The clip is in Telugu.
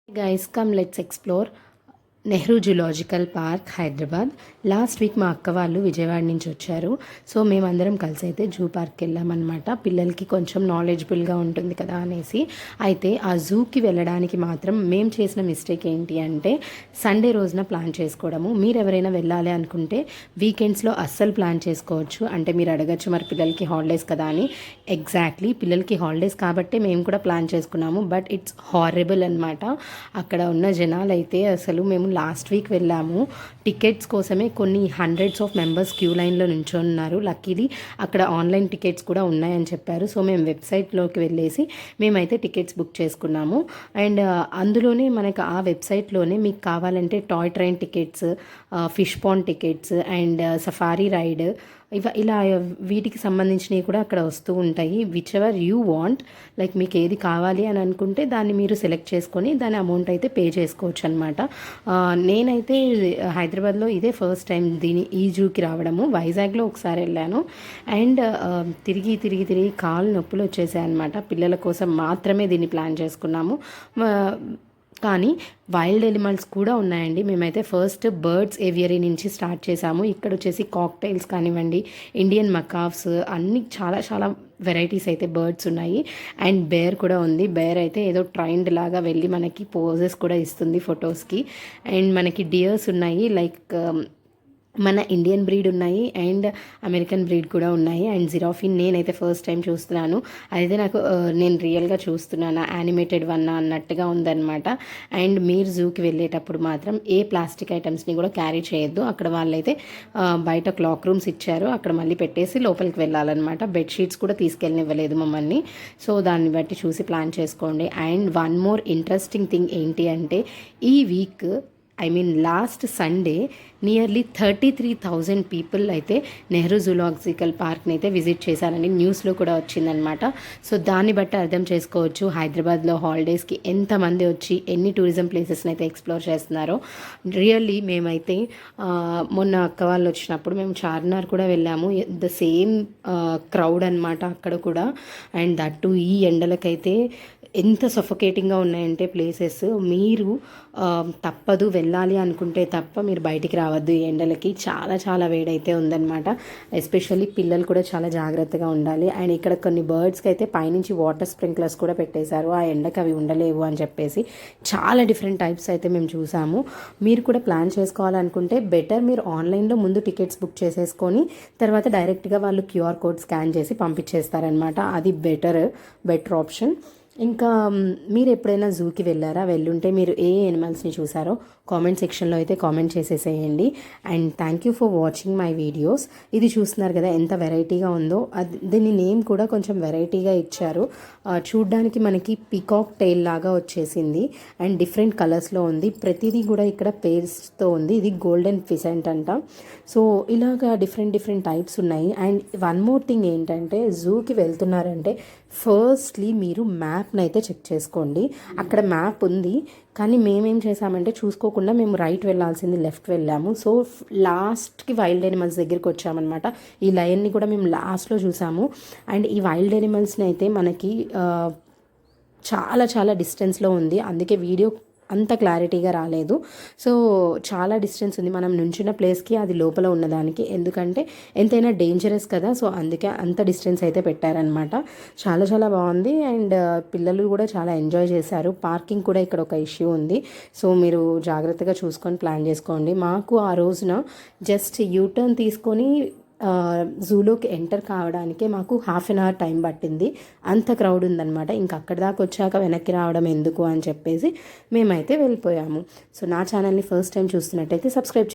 Guys, come let's explore Nehru zoological park Hyderabad. Last week మా అక్క వాళ్ళు విజయవాడ నుంచి వచ్చారు. సో మేమందరం కలిసి అయితే జూ పార్క్కి వెళ్ళామన్నమాట. పిల్లలకి కొంచెం నాలెడ్జబుల్గా ఉంటుంది కదా అనేసి. అయితే ఆ జూకి వెళ్ళడానికి మాత్రం మేము చేసిన మిస్టేక్ ఏంటి అంటే సండే రోజున ప్లాన్ చేసుకోవడము. మీరు ఎవరైనా వెళ్ళాలి అనుకుంటే వీకెండ్స్లో అస్సలు ప్లాన్ చేసుకోవచ్చు. అంటే మీరు అడగచ్చు మరి పిల్లలకి హాలిడేస్ కదా అని. ఎగ్జాక్ట్లీ పిల్లలకి హాలిడేస్ కాబట్టే మేము కూడా ప్లాన్ చేసుకున్నాము. బట్ ఇట్స్ హారబుల్ అనమాట. అక్కడ ఉన్న జనాలు అయితే అసలు మేము లాస్ట్ వీక్ వెళ్ళాము. టికెట్స్ కోసమే కొన్ని హండ్రెడ్స్ ఆఫ్ మెంబర్స్ క్యూ లైన్లో నించున్నారు. లక్కీలీ అక్కడ ఆన్లైన్ టికెట్స్ కూడా ఉన్నాయని చెప్పారు. సో మేము వెబ్సైట్లోకి వెళ్ళేసి మేమైతే టికెట్స్ బుక్ చేసుకున్నాము. అండ్ అందులోనే మనకు ఆ వెబ్సైట్లోనే మీకు కావాలంటే toy train tickets, fish pond tickets and safari ride ఇలా వీటికి సంబంధించినవి కూడా అక్కడ వస్తూ ఉంటాయి. Whichever you want, like మీకు ఏది కావాలి అని అనుకుంటే దాన్ని మీరు సెలెక్ట్ చేసుకొని దాని అమౌంట్ అయితే పే చేసుకోవచ్చు అనమాట. నేనైతే హైదరాబాద్లో ఇదే ఫస్ట్ టైం ఈ జూకి రావడము. వైజాగ్లో ఒకసారి వెళ్ళాను. అండ్ తిరిగి తిరిగి తిరిగి కాళ్ళు నొప్పులు వచ్చేసాయి అనమాట. పిల్లల కోసం మాత్రమే దీన్ని ప్లాన్ చేసుకున్నాము. కానీ వైల్డ్ ఎనిమల్స్ కూడా ఉన్నాయండి. మేమైతే ఫస్ట్ బర్డ్స్ ఏవియరీ నుంచి స్టార్ట్ చేసాము. ఇక్కడ వచ్చేసి కాక్టైల్స్ కానివ్వండి, ఇండియన్ మకాఫ్స్ అన్ని చాలా చాలా వెరైటీస్ అయితే బర్డ్స్ ఉన్నాయి. అండ్ బేర్ కూడా ఉంది. బేర్ అయితే ఏదో ట్రైన్డ్ లాగా వెళ్ళి మనకి పోజెస్ కూడా ఇస్తుంది ఫొటోస్కి. అండ్ మనకి డియర్స్ ఉన్నాయి, లైక్ మన ఇండియన్ బ్రీడ్ ఉన్నాయి అండ్ అమెరికన్ బ్రీడ్ కూడా ఉన్నాయి. అండ్ జిరాఫీన్ నేనైతే ఫస్ట్ టైం చూస్తున్నాను. అయితే నాకు నేను రియల్గా చూస్తున్నాను, యానిమేటెడ్ వన్ అన్నట్టుగా ఉందన్నమాట. అండ్ మీరు జూకి వెళ్ళేటప్పుడు మాత్రం ఏ ప్లాస్టిక్ ఐటమ్స్ని కూడా క్యారీ చేయొద్దు. అక్కడ వాళ్ళైతే బయట క్లాక్ రూమ్స్ ఇచ్చారు, అక్కడ మళ్ళీ పెట్టేసి లోపలికి వెళ్ళాలన్నమాట. బెడ్షీట్స్ కూడా తీసుకెళ్ళనివ్వలేదు మమ్మల్ని. సో దాన్ని బట్టి చూసి ప్లాన్ చేసుకోండి. And one more interesting thing ఏంటి అంటే ఈ week last Sunday nearly 33,000 people అయితే నెహ్రూ జూలాజికల్ పార్క్ని అయితే విజిట్ చేశారని న్యూస్లో కూడా వచ్చిందనమాట. సో దాన్ని బట్టి అర్థం చేసుకోవచ్చు హైదరాబాద్లో హాలిడేస్కి ఎంతమంది వచ్చి ఎన్ని టూరిజం ప్లేసెస్ని అయితే ఎక్స్ప్లోర్ చేస్తున్నారో. రియల్లీ మేమైతే మొన్న అక్క వాళ్ళు వచ్చినప్పుడు మేము చార్మినార్ కూడా వెళ్ళాము. ద సేమ్ క్రౌడ్ అనమాట అక్కడ కూడా. అండ్ దట్టు ఈ ఎండలకైతే ఎంత సఫోకేటింగ్గా ఉన్నాయంటే ప్లేసెస్. మీరు తప్పదు వెళ్ళాలి అనుకుంటే తప్ప మీరు బయటికి రావద్దు ఈ ఎండలకి. చాలా చాలా వేడైతే ఉందన్నమాట. ఎస్పెషల్లీ పిల్లలు కూడా చాలా జాగ్రత్తగా ఉండాలి. అండ్ ఇక్కడ కొన్ని బర్డ్స్కి అయితే పైనుంచి వాటర్ స్ప్రింక్లర్స్ కూడా పెట్టేశారు, ఆ ఎండకి అవి ఉండలేవు అని చెప్పేసి. చాలా డిఫరెంట్ టైప్స్ అయితే మేము చూసాము. మీరు కూడా ప్లాన్ చేసుకోవాలనుకుంటే బెటర్ మీరు ఆన్లైన్లో ముందు టికెట్స్ బుక్ చేసేసుకొని తర్వాత డైరెక్ట్గా వాళ్ళు క్యూఆర్ కోడ్ స్కాన్ చేసి పంపించేస్తారనమాట. అది బెటర్ ఆప్షన్. ఇంకా మీరు ఎప్పుడైనా జూకి వెళ్ళారా? వెళ్ళుంటే మీరు ఏ ఎనిమల్స్ని చూసారో కామెంట్ సెక్షన్లో అయితే కామెంట్ చేసేసేయండి. And thank you for watching my videos. ఇది చూస్తున్నారు కదా ఎంత వెరైటీగా ఉందో. దీని నేమ్ కూడా కొంచెం వెరైటీగా ఇచ్చారు. చూడ్డానికి మనకి పీకాక్ టైల్ లాగా వచ్చేసింది అండ్ డిఫరెంట్ కలర్స్లో ఉంది. ప్రతిదీ కూడా ఇక్కడ పేర్స్తో ఉంది. ఇది గోల్డెన్ ఫిసెంట్ అంట. సో ఇలాగా డిఫరెంట్ టైప్స్ ఉన్నాయి. అండ్ వన్ మోర్ థింగ్ ఏంటంటే జూకి వెళ్తున్నారంటే ఫస్ట్లీ మీరు మ్యాప్ని అయితే చెక్ చేసుకోండి. అక్కడ మ్యాప్ ఉంది కానీ మేమేం చేసామంటే చూసుకోకుండా మేము రైట్ వెళ్ళాల్సింది లెఫ్ట్ వెళ్ళాము. సో లాస్ట్కి వైల్డ్ ఎనిమల్స్ దగ్గరికి వచ్చామన్నమాట. ఈ లయన్ని కూడా మేము లాస్ట్లో చూసాము. అండ్ ఈ వైల్డ్ ఎనిమల్స్ని అయితే మనకి చాలా చాలా డిస్టెన్స్లో ఉంది, అందుకే వీడియో అంత క్లారిటీగా రాలేదు. సో చాలా డిస్టెన్స్ ఉంది మనం నుంచిన ప్లేస్కి అది లోపల ఉన్నదానికి, ఎందుకంటే ఎంతైనా డేంజరస్ కదా. సో అందుకే అంత డిస్టెన్స్ అయితే పెట్టారనమాట. చాలా చాలా బాగుంది. అండ్ పిల్లలు కూడా చాలా ఎంజాయ్ చేశారు. పార్కింగ్ కూడా ఇక్కడ ఒక ఇష్యూ ఉంది. సో మీరు జాగ్రత్తగా చూసుకొని ప్లాన్ చేసుకోండి. మాకు ఆ రోజున జస్ట్ యూటర్న్ తీసుకొని జూలోకి ఎంటర్ కావడానికే మాకు ½ an hour టైం పట్టింది. అంత క్రౌడ్ ఉందన్నమాట. ఇంకా అక్కడి దాకా వచ్చాక వెనక్కి రావడం ఎందుకు అని చెప్పేసి మేమైతే వెళ్ళిపోయాము. సో నా ఛానల్ని ఫస్ట్ టైం చూస్తున్నట్టయితే సబ్స్క్రైబ్